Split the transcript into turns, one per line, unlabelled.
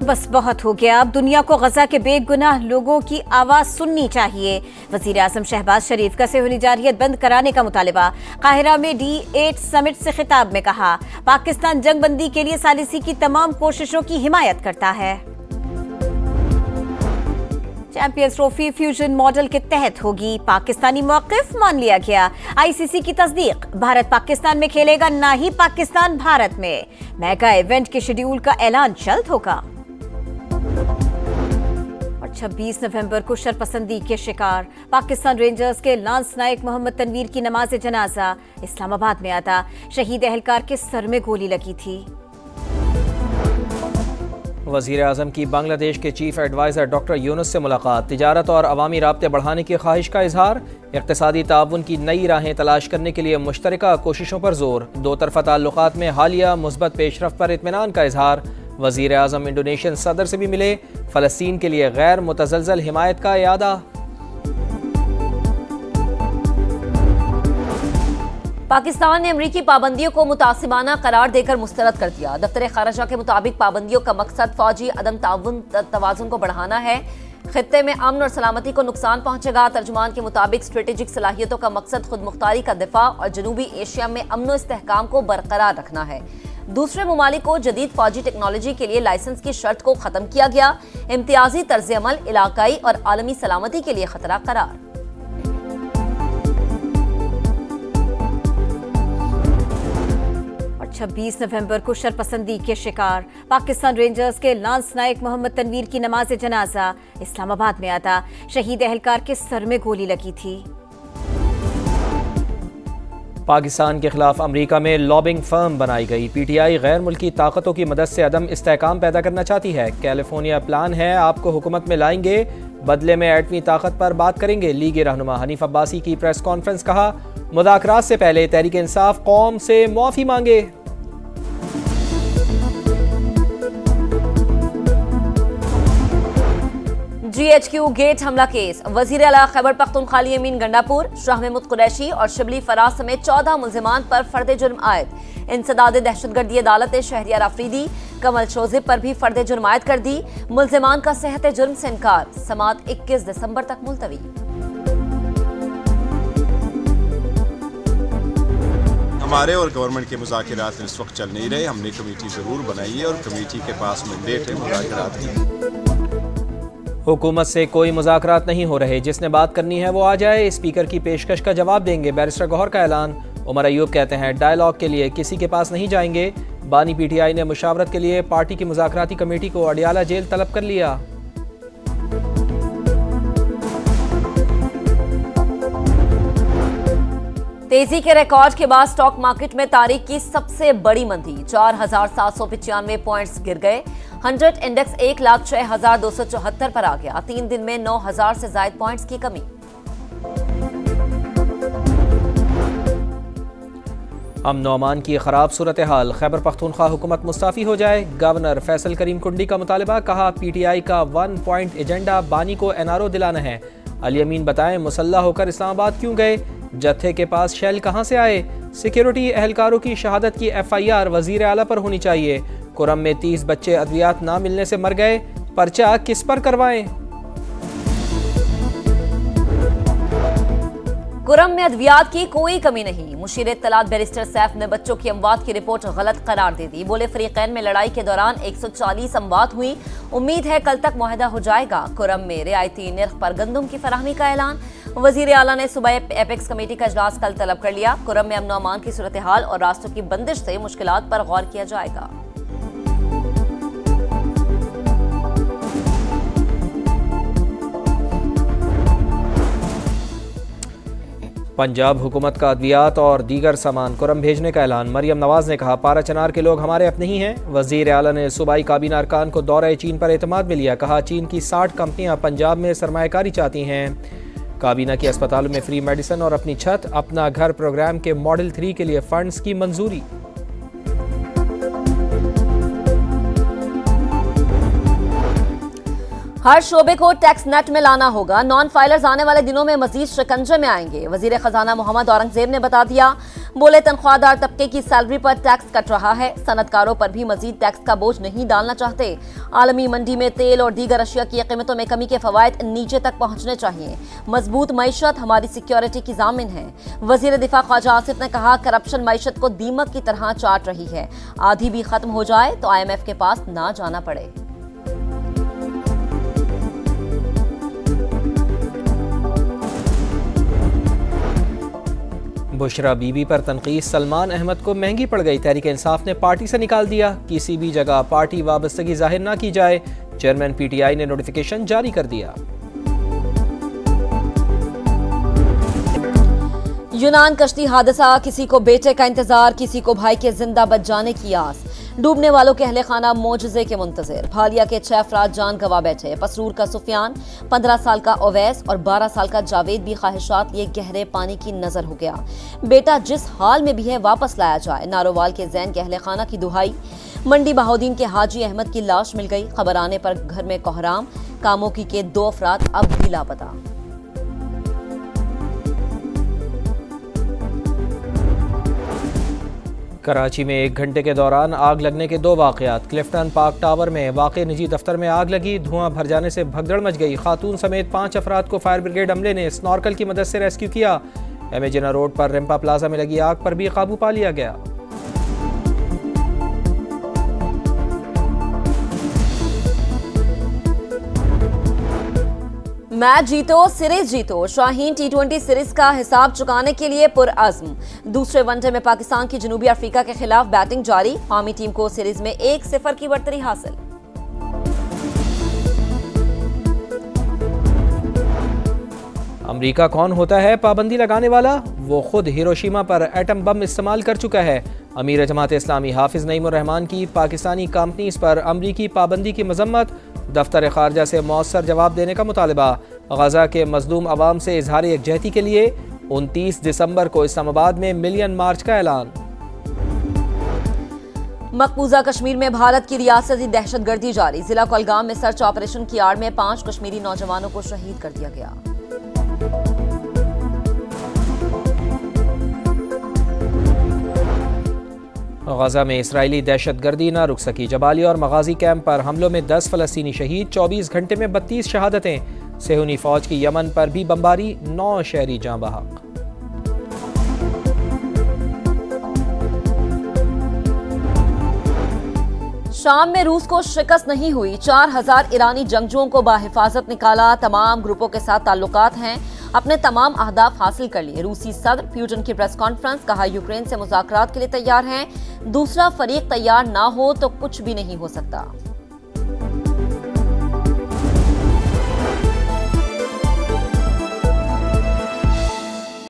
बस बहुत हो गया। अब दुनिया को गजा के बेगुनाह लोगों की आवाज सुननी चाहिए। वजीर आजम शहबाज शरीफ का सेहूली जारियत बंद कराने का मुतालिबा। काहिरा में D8 समिट से खिताब में कहा, पाकिस्तान जंगबंदी के लिए सालिसी की तमाम कोशिशों की हिमायत करता है। चैंपियंस ट्रॉफी फ्यूजन मॉडल के तहत होगी। पाकिस्तानी मौक़िफ़ मान लिया गया। ICC की तस्दीक, भारत पाकिस्तान में खेलेगा, ना ही पाकिस्तान भारत में। मेगा इवेंट के शेड्यूल का ऐलान जल्द होगा। और 26 नवंबर को शरपसंदी के शिकार पाकिस्तान रेंजर्स के लांस नायक मोहम्मद तनवीर की नमाज जनाजा इस्लामाबाद में अदा। शहीद एहलकार के सर में गोली लगी थी।
वज़ीर आज़म की बांग्लादेश के चीफ एडवाइज़र डॉक्टर यूनुस से मुलाकात। तिजारत और अवामी राब्ते बढ़ाने की ख्वाहिश का इजहार। इक़्तिसादी ताउन की नई राहें तलाश करने के लिए मुश्तरका कोशिशों पर जोर। दो तरफ़ा ताल्लुक़ात में हालिया मुस्बत पेशरफ़ पर इत्मीनान का इजहार। वज़ीर आज़म इंडोनेशियन सदर से भी मिले। फ़लस्तीन के लिए गैर मुतज़लज़ल हिमायत का इयादा।
पाकिस्तान ने अमरीकी पाबंदियों को मुतासिबाना करार देकर मुस्तरद कर दिया। दफ्तर खारजा के मुताबिक पाबंदियों का मकसद फौजी अदम तवाज़ुन को बढ़ाना है। खित्ते में अमन और सलामती को नुकसान पहुंचेगा। तर्जुमान के मुताबिक स्ट्रेटेजिक सलाहियतों का मकसद खुद मुख्तारी का दिफा और जनूबी एशिया में अमन और इस्तेहकाम को बरकरार रखना है। दूसरे ममालिक को जदीद फौजी टेक्नोलॉजी के लिए लाइसेंस की शर्त को खत्म किया गया। इम्तियाजी तर्ज अमल इलाकाई और आलमी सलामती के लिए खतरा करार।
26 नवंबर को शरपसंदी के शिकार पाकिस्तान रेंजर्स के लांस नायक मोहम्मद तनवीर की नमाज जनाजा इस्लामाबाद में अदा। शहीद एहलकार के सर में गोली लगी थी।
पाकिस्तान के खिलाफ अमरीका में लॉबिंग फर्म बनाई गई। PTI गैर मुल्की ताकतों की मदद से अदम इस्तेहकाम पैदा करना चाहती है। कैलिफोर्निया प्लान है, आपको हुकूमत में लाएंगे, बदले में एटमी ताकत पर बात करेंगे। लीग रहनुमा हनीफ अब्बासी की प्रेस कॉन्फ्रेंस। कहा, मुज़ाकरात से पहले तहरीक इंसाफ कौम से माफी मांगे।
GHQ गेट हमला केस। वजीर आला खैबर पख्तूनख्वा अमीन गंडापुर, शाह महमूद कुरैशी और शिबली फराज समेत 14 मुल्जिमान पर फर्द जुर्म आयद। इंसदाद दहशतगर्दी अदालत ने शहरियार अफरीदी कमल शोजिब पर भी फर्द जुर्म आयद कर दी। मुल्जिमान का सेहत जुर्म से इनकार। समात 21 दिसंबर तक मुलतवी।
हमारे और गवर्नमेंट के मुज़ाकरात इस वक्त चल नहीं रहे। हमने कमेटी ज़रूर बनाई है और कमेटी के पास मैंडेट है मुज़ाकरात की।
हुकूमत से कोई मुज़ाकरात नहीं हो रहे, जिसने बात करनी है वो आ जाए। स्पीकर की पेशकश का जवाब देंगे। बैरिस्टर गौहर का ऐलान। उमर अयूब कहते हैं, डायलॉग के लिए किसी के पास नहीं जाएंगे। बानी PTI ने मुशावरत के लिए पार्टी की मुज़ाकराती कमेटी को अडियाला जेल तलब कर लिया।
तेजी के रिकॉर्ड के बाद स्टॉक मार्केट में तारीख की सबसे बड़ी मंदी। 4,795 पॉइंट्स गिर गए। 100 इंडेक्स 1,06,274 पर आ गया। 3 दिन में 9,000 से ज्यादा पॉइंट्स की कमी।
अमन अमान की खराब सूरत हाल। खैबर पख्तूनख्वा हुकूमत मुस्ताफी हो जाए। गवर्नर फैसल करीम कुंडी का मुतालिबा। कहा, PTI का 1 पॉइंट एजेंडा बानी को NRO दिलाना है। अली अमीन बताएं, मुसल्ला होकर इस्लामाबाद क्यों गए? जत्थे के पास शेल कहां से आए? सिक्योरिटी एहलकारों की शहादत की FIR वजीर आला पर होनी चाहिए। कुरम में 30 बच्चे अद्वियात ना मिलने से मर गए। पर्चा किस पर करवाएं?
कुरम में अद्वियात की कोई कमी नहीं। मुशीर इत्तलात बैरिस्टर सैफ ने बच्चों की अमवात की रिपोर्ट गलत करार दे दी। बोले, फरीकैन में लड़ाई के दौरान 140 अमवात हुई। उम्मीद है कल तक मुआहदा हो जाएगा। कुरम में रियायती निर्ख पर गंदम की फराहमी का ऐलान। वजीर आला ने सुबह एपेक्स कमेटी का इजलास कल तलब कर लिया। कुरम में अमन अमान की सूरत हाल और रास्तों की बंदिश से मुश्किलात पर गौर किया जाएगा।
पंजाब हुकूमत का अद्वियात और दीगर सामान कुरम भेजने का ऐलान। मरियम नवाज ने कहा, पारा चनार के लोग हमारे अपने ही हैं। वजीर आला ने सूबाई काबीना अरकान को दौरे चीन पर एतमाद में लिया। कहा, चीन की 60 कंपनियां पंजाब में सरमायाकारी चाहती हैं। काबीना की अस्पतालों में फ्री मेडिसिन और अपनी छत अपना घर प्रोग्राम के मॉडल 3 के लिए फंड्स की मंजूरी।
हर शोबे को टैक्स नेट में लाना होगा। नॉन फाइलर्स आने वाले दिनों में मजीद शिकंजे में आएंगे। वजीर खजाना मोहम्मद औरंगजेब ने बता दिया। बोले तनख्वाहदार तबके की सैलरी पर टैक्स कट रहा है, सनतकारों पर भी मजीद टैक्स का बोझ नहीं डालना चाहते। आलमी मंडी में तेल और दीगर अशिया की कीमतों में कमी के फवायद नीचे तक पहुंचने चाहिए। मजबूत मईशत हमारी सिक्योरिटी की जामिन है। वजीर दिफा ख्वाजा आसिफ ने कहा, करप्शन मईशत को दीमक की तरह चाट रही है। आधी भी खत्म हो जाए तो IMF के पास ना जाना पड़े।
बुशरा बीबी पर तनकीद सलमान अहमद को महंगी पड़ गई। तहरीक इंसाफ ने पार्टी से निकाल दिया। किसी भी जगह पार्टी वाबस्तगी जाहिर न की जाए। चेयरमैन PTI ने नोटिफिकेशन जारी कर दिया।
यूनान कश्ती हादसा, किसी को बेटे का इंतजार, किसी को भाई के जिंदा बच जाने की आस। डूबने वालों के अहले खाना मोजज़े के मुंतज़िर। भालिया के 6 अफराद जान गंवा बैठे। पसरूर का सुफियान, 15 साल का ओवैस और 12 साल का जावेद भी ख्वाहिशात लिए गहरे पानी की नजर हो गया। बेटा जिस हाल में भी है वापस लाया जाए। नारोवाल के जैन के अहले खाना की दुहाई। मंडी बहाउद्दीन के हाजी अहमद की लाश मिल गई। खबर आने पर घर में कोहराम। कामोकी के 2 अफराद अब भी लापता।
कराची में 1 घंटे के दौरान आग लगने के 2 वाक़यात। क्लिफ्टन पार्क टावर में वाक़ निजी दफ्तर में आग लगी। धुआं भर जाने से भगदड़ मच गई। खातून समेत 5 अफराद को फायर ब्रिगेड अमले ने स्नॉर्कल की मदद से रेस्क्यू किया। एमेजिना रोड पर रिम्पा प्लाजा में लगी आग पर भी काबू पा लिया गया।
मैच जीतो, सीरीज जीतो। शाहीन T20 सीरीज का हिसाब चुकाने के लिए पुरअज़्म। दूसरे वनडे में पाकिस्तान की जनूबी अफ्रीका के खिलाफ बैटिंग जारी। कौमी टीम को सीरीज में 1-0 की बढ़तरी हासिल।
अमेरिका कौन होता है पाबंदी लगाने वाला? वो खुद हिरोशिमा पर एटम बम इस्तेमाल कर चुका है। अमीर जमात इस्लामी हाफिज नईमुर रहमान की पाकिस्तानी कंपनीज पर अमरीकी पाबंदी की मजम्मत। दफ्तर खारजा से मौसर जवाब देने का मुतालबा। गजा के मजलूम अवाम से इजहार यकजहती के लिए 29 दिसंबर को इस्लामाबाद में मिलियन मार्च का ऐलान।
मकबूजा कश्मीर में भारत की रियासती दहशतगर्दी जारी। जिला कुलगाम में सर्च ऑपरेशन की आड़ में 5 कश्मीरी नौजवानों को शहीद कर दिया गया।
गजा में इसराइली दहशतगर्दी न रुक सकी। जबालिया और मगाजी कैंप पर हमलों में 10 फलस्तीनी शहीद। 24 घंटे में 32 शहादतें। सेहूनी फौज की यमन पर भी बमबारी। 9 शहरी जाँ बहक।
शाम में रूस को शिकस्त नहीं हुई। 4000 ईरानी जंगजुओं को बाहिफाजत निकाला। तमाम ग्रुपों के साथ ताल्लुकात हैं। अपने तमाम अहदाफ हासिल कर लिए। रूसी सदर प्यूटन की प्रेस कॉन्फ्रेंस। कहा, यूक्रेन से मुज़ाकरात के लिए तैयार हैं। दूसरा फरीक तैयार ना हो तो कुछ भी नहीं हो सकता।